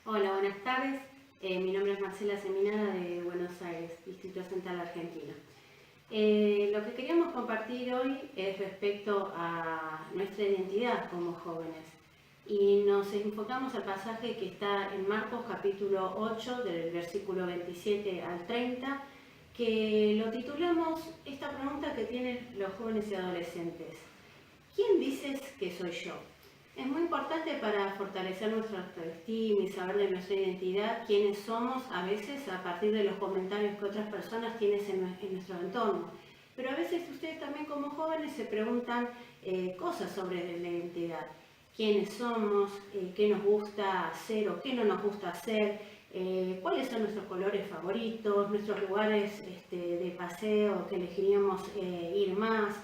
Hola, buenas tardes. Mi nombre es Marcela Seminara de Buenos Aires, Distrito Central Argentino. Lo que queríamos compartir hoy es respecto a nuestra identidad como jóvenes. Y nos enfocamos al pasaje que está en Marcos capítulo 8, del versículo 27 al 30, que lo titulamos esta pregunta que tienen los jóvenes y adolescentes. ¿Quién dices que soy yo? Es muy importante para fortalecer nuestra autoestima y saber de nuestra identidad quiénes somos, a veces a partir de los comentarios que otras personas tienen en nuestro entorno. Pero a veces ustedes también como jóvenes se preguntan cosas sobre la identidad. ¿Quiénes somos? ¿Qué nos gusta hacer o qué no nos gusta hacer? ¿Cuáles son nuestros colores favoritos? ¿Nuestros lugares de paseo que elegiríamos ir más?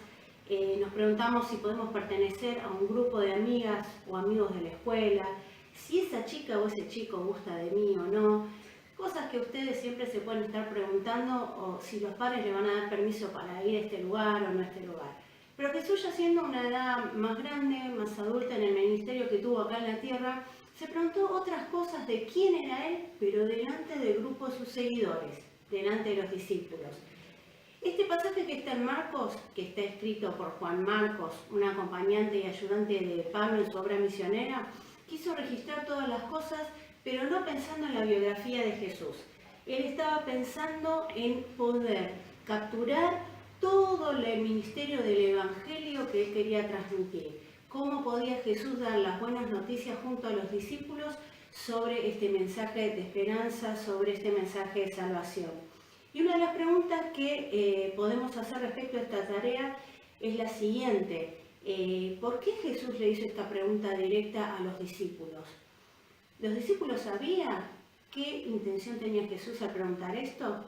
Nos preguntamos si podemos pertenecer a un grupo de amigas o amigos de la escuela, si esa chica o ese chico gusta de mí o no, cosas que ustedes siempre se pueden estar preguntando, o si los padres le van a dar permiso para ir a este lugar o no a este lugar. Pero Jesús, ya siendo una edad más grande, más adulta en el ministerio que tuvo acá en la tierra, se preguntó otras cosas de quién era él, pero delante del grupo de sus seguidores, delante de los discípulos. Este pasaje que está en Marcos, que está escrito por Juan Marcos, un acompañante y ayudante de Pablo en su obra misionera, quiso registrar todas las cosas, pero no pensando en la biografía de Jesús. Él estaba pensando en poder capturar todo el ministerio del Evangelio que él quería transmitir. Cómo podía Jesús dar las buenas noticias junto a los discípulos sobre este mensaje de esperanza, sobre este mensaje de salvación. Y una de las preguntas que podemos hacer respecto a esta tarea es la siguiente. ¿Por qué Jesús le hizo esta pregunta directa a los discípulos? ¿Los discípulos sabían qué intención tenía Jesús al preguntar esto?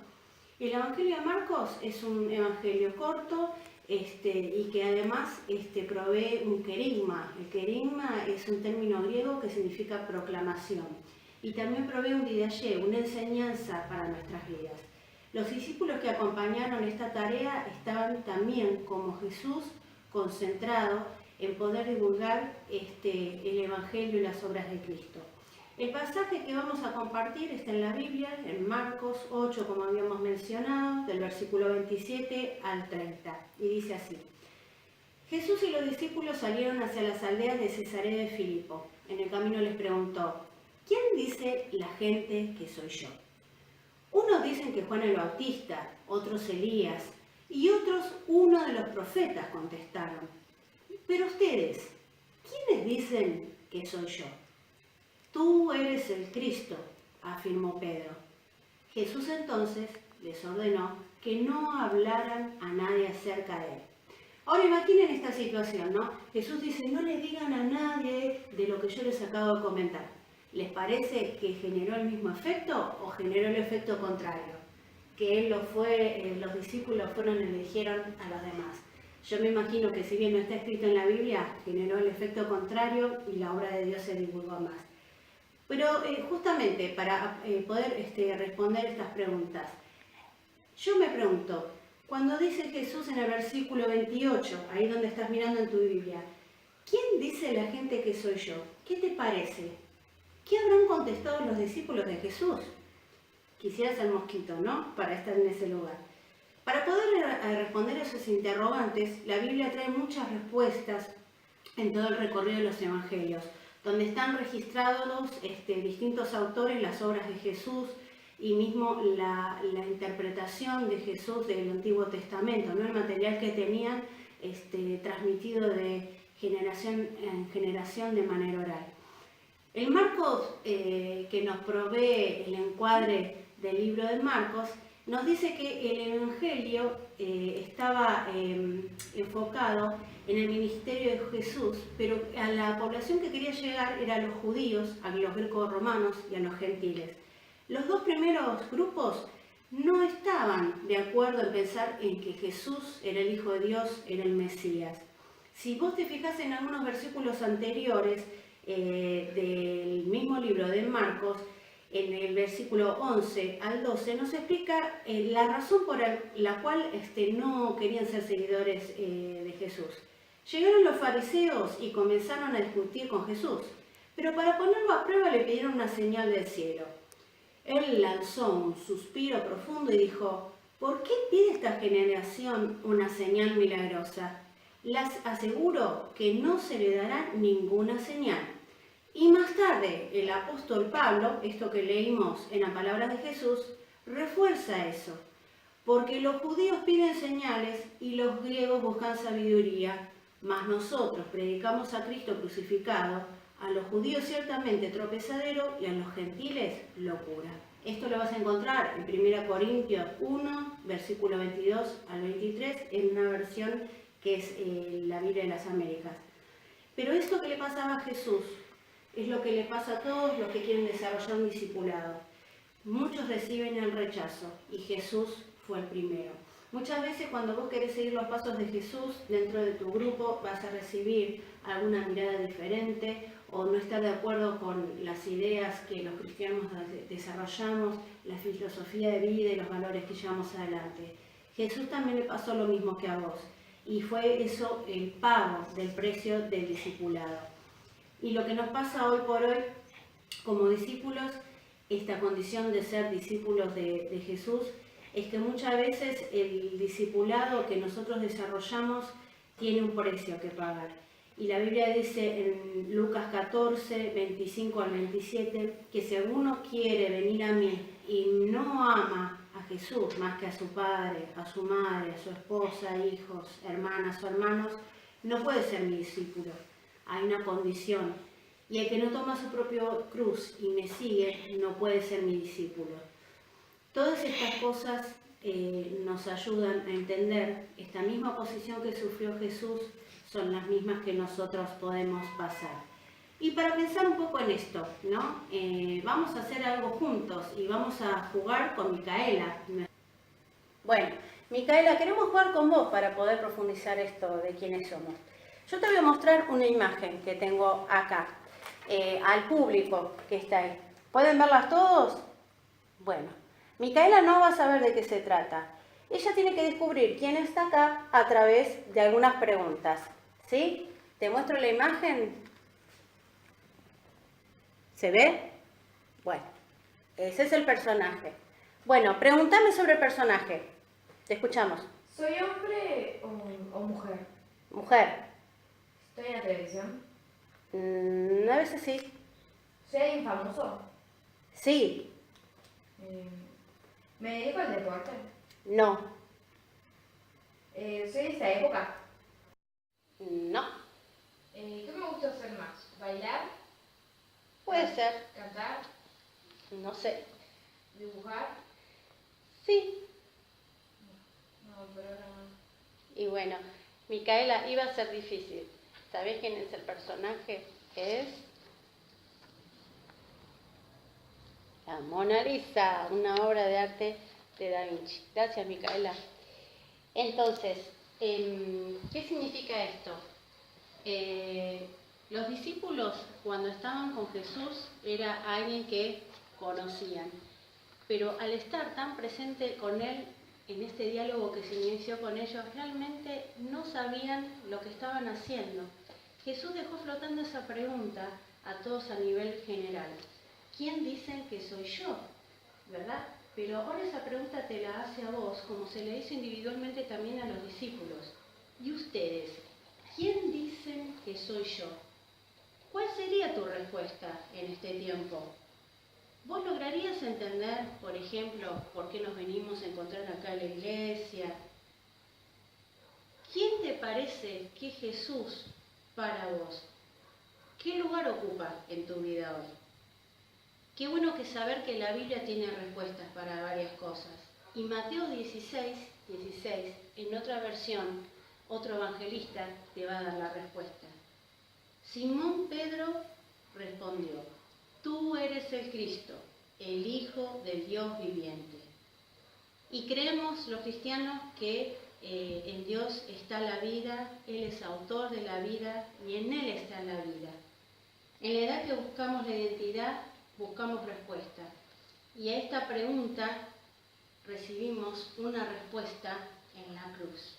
El Evangelio de Marcos es un evangelio corto y que además provee un querigma. El querigma es un término griego que significa proclamación. Y también provee un didaché, una enseñanza para nuestras vidas. Los discípulos que acompañaron esta tarea estaban también, como Jesús, concentrados en poder divulgar el Evangelio y las obras de Cristo. El pasaje que vamos a compartir está en la Biblia, en Marcos 8, como habíamos mencionado, del versículo 27 al 30, y dice así. Jesús y los discípulos salieron hacia las aldeas de Cesarea de Filipo. En el camino les preguntó, ¿quién dice la gente que soy yo? Unos dicen que Juan el Bautista, otros Elías, y otros uno de los profetas, contestaron. Pero ustedes, ¿quiénes dicen que soy yo? Tú eres el Cristo, afirmó Pedro. Jesús entonces les ordenó que no hablaran a nadie acerca de él. Ahora imaginen esta situación, ¿no? Jesús dice, no le digan a nadie de lo que yo les acabo de comentar. ¿Les parece que generó el mismo efecto o generó el efecto contrario? Que él los discípulos fueron y le dijeron a los demás. Yo me imagino que si bien no está escrito en la Biblia, generó el efecto contrario y la obra de Dios se divulgó más. Pero justamente para poder responder estas preguntas, yo me pregunto, cuando dice Jesús en el versículo 28, ahí donde estás mirando en tu Biblia, ¿quién dice la gente que soy yo? ¿Qué te parece? ¿Qué habrán contestado los discípulos de Jesús? Quisiera ser mosquito, ¿no? Para estar en ese lugar. Para poder responder a esos interrogantes, la Biblia trae muchas respuestas en todo el recorrido de los evangelios, donde están registrados distintos autores las obras de Jesús y mismo la interpretación de Jesús del Antiguo Testamento, ¿no? El material que tenían transmitido de generación en generación de manera oral. El Marcos que nos provee el encuadre del libro de Marcos nos dice que el Evangelio estaba enfocado en el ministerio de Jesús, pero a la población que quería llegar era a los judíos, a los greco-romanos y a los gentiles. Los dos primeros grupos no estaban de acuerdo en pensar en que Jesús era el Hijo de Dios, era el Mesías. Si vos te fijas en algunos versículos anteriores, del mismo libro de Marcos, en el versículo 11 al 12, nos explica la razón por la cual no querían ser seguidores de Jesús. Llegaron los fariseos y comenzaron a discutir con Jesús. Pero para ponerlo a prueba le pidieron una señal del cielo. Él lanzó un suspiro profundo y dijo: ¿por qué pide esta generación una señal milagrosa? Les aseguro que no se le dará ninguna señal. Y más tarde el apóstol Pablo, esto que leímos en la palabra de Jesús, refuerza eso. Porque los judíos piden señales y los griegos buscan sabiduría, mas nosotros predicamos a Cristo crucificado, a los judíos ciertamente tropezadero y a los gentiles locura. Esto lo vas a encontrar en 1 Corintios 1, versículo 22 al 23, en una versión que es la Biblia de las Américas. Pero esto que le pasaba a Jesús es lo que le pasa a todos los que quieren desarrollar un discipulado. Muchos reciben el rechazo y Jesús fue el primero. Muchas veces cuando vos querés seguir los pasos de Jesús dentro de tu grupo vas a recibir alguna mirada diferente o no estar de acuerdo con las ideas que los cristianos desarrollamos, la filosofía de vida y los valores que llevamos adelante. Jesús también le pasó lo mismo que a vos y fue eso el pago del precio del discipulado. Y lo que nos pasa hoy por hoy como discípulos, esta condición de ser discípulos de Jesús, es que muchas veces el discipulado que nosotros desarrollamos tiene un precio que pagar. Y la Biblia dice en Lucas 14, 25 al 27, que si alguno quiere venir a mí y no ama a Jesús más que a su padre, a su madre, a su esposa, hijos, hermanas o hermanos, no puede ser mi discípulo. Hay una condición. Y el que no toma su propia cruz y me sigue, no puede ser mi discípulo. Todas estas cosas nos ayudan a entender esta misma posición que sufrió Jesús, son las mismas que nosotros podemos pasar. Y para pensar un poco en esto, ¿no? Vamos a hacer algo juntos y vamos a jugar con Micaela. Bueno, Micaela, queremos jugar con vos para poder profundizar esto de quiénes somos. Yo te voy a mostrar una imagen que tengo acá, al público que está ahí. ¿Pueden verlas todos? Bueno, Micaela no va a saber de qué se trata. Ella tiene que descubrir quién está acá a través de algunas preguntas. ¿Sí? ¿Te muestro la imagen? ¿Se ve? Bueno, ese es el personaje. Bueno, pregúntame sobre el personaje. Te escuchamos. ¿Soy hombre o mujer? Mujer. ¿Estoy en la televisión? A veces sí. ¿Soy alguien famoso? Sí. ¿Me dedico al deporte? No. ¿Soy de esta época? No. ¿Qué me gusta hacer más? ¿Bailar? Puede ser. ¿Cantar? No sé. ¿Dibujar? Sí. No, pero ahora no. Y bueno, Micaela, iba a ser difícil. ¿Sabés quién es el personaje? Es la Mona Lisa, una obra de arte de Da Vinci. Gracias, Micaela. Entonces, ¿qué significa esto? Los discípulos, cuando estaban con Jesús, era alguien que conocían. Pero al estar tan presente con Él, en este diálogo que se inició con ellos, realmente no sabían lo que estaban haciendo. Jesús dejó flotando esa pregunta a todos a nivel general. ¿Quién dicen que soy yo? ¿Verdad? Pero ahora esa pregunta te la hace a vos, como se le hizo individualmente también a los discípulos. ¿Y ustedes? ¿Quién dicen que soy yo? ¿Cuál sería tu respuesta en este tiempo? ¿Vos lograrías entender, por ejemplo, por qué nos venimos a encontrar acá en la iglesia? ¿Quién te parece que es Jesús para vos? ¿Qué lugar ocupa en tu vida hoy? Qué bueno que saber que la Biblia tiene respuestas para varias cosas. Y Mateo 16, en otra versión, otro evangelista te va a dar la respuesta. Simón Pedro respondió: tú eres el Cristo, el Hijo del Dios viviente. Y creemos los cristianos que en Dios está la vida, Él es autor de la vida y en Él está la vida. En la edad que buscamos la identidad, buscamos respuesta. Y a esta pregunta recibimos una respuesta en la cruz.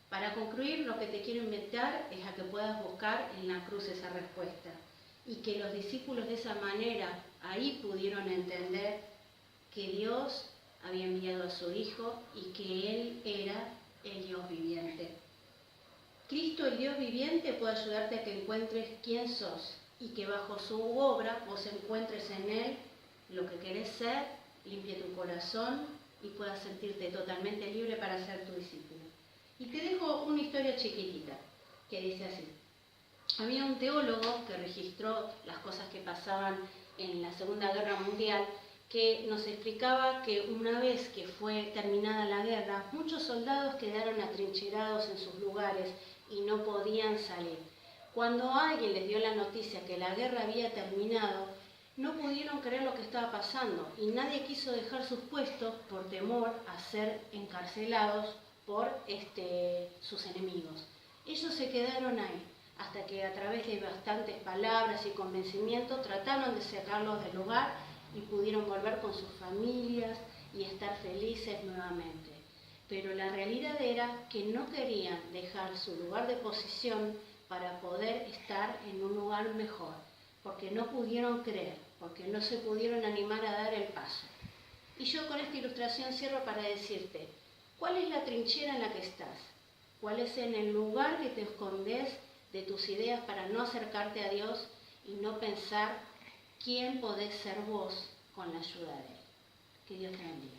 Para concluir, lo que te quiero invitar es a que puedas buscar en la cruz esa respuesta. y que los discípulos de esa manera ahí pudieron entender que Dios había enviado a su Hijo y que Él era el Dios viviente. Cristo, el Dios viviente, puede ayudarte a que encuentres quién sos y que bajo su obra vos encuentres en Él lo que querés ser, limpie tu corazón y puedas sentirte totalmente libre para ser tu discípulo. Y te dejo una historia chiquitita que dice así. Había un teólogo que registró las cosas que pasaban en la Segunda Guerra Mundial, que nos explicaba que una vez que fue terminada la guerra, muchos soldados quedaron atrincherados en sus lugares y no podían salir. Cuando alguien les dio la noticia que la guerra había terminado, no pudieron creer lo que estaba pasando y nadie quiso dejar sus puestos por temor a ser encarcelados por sus enemigos. Ellos se quedaron ahí, hasta que a través de bastantes palabras y convencimiento trataron de sacarlos del lugar y pudieron volver con sus familias y estar felices nuevamente. Pero la realidad era que no querían dejar su lugar de posición para poder estar en un lugar mejor, porque no pudieron creer, porque no se pudieron animar a dar el paso. Y yo con esta ilustración cierro para decirte, ¿cuál es la trinchera en la que estás? ¿Cuál es en el lugar que te escondes de tus ideas para no acercarte a Dios y no pensar quién podés ser vos con la ayuda de Él? Que Dios te bendiga.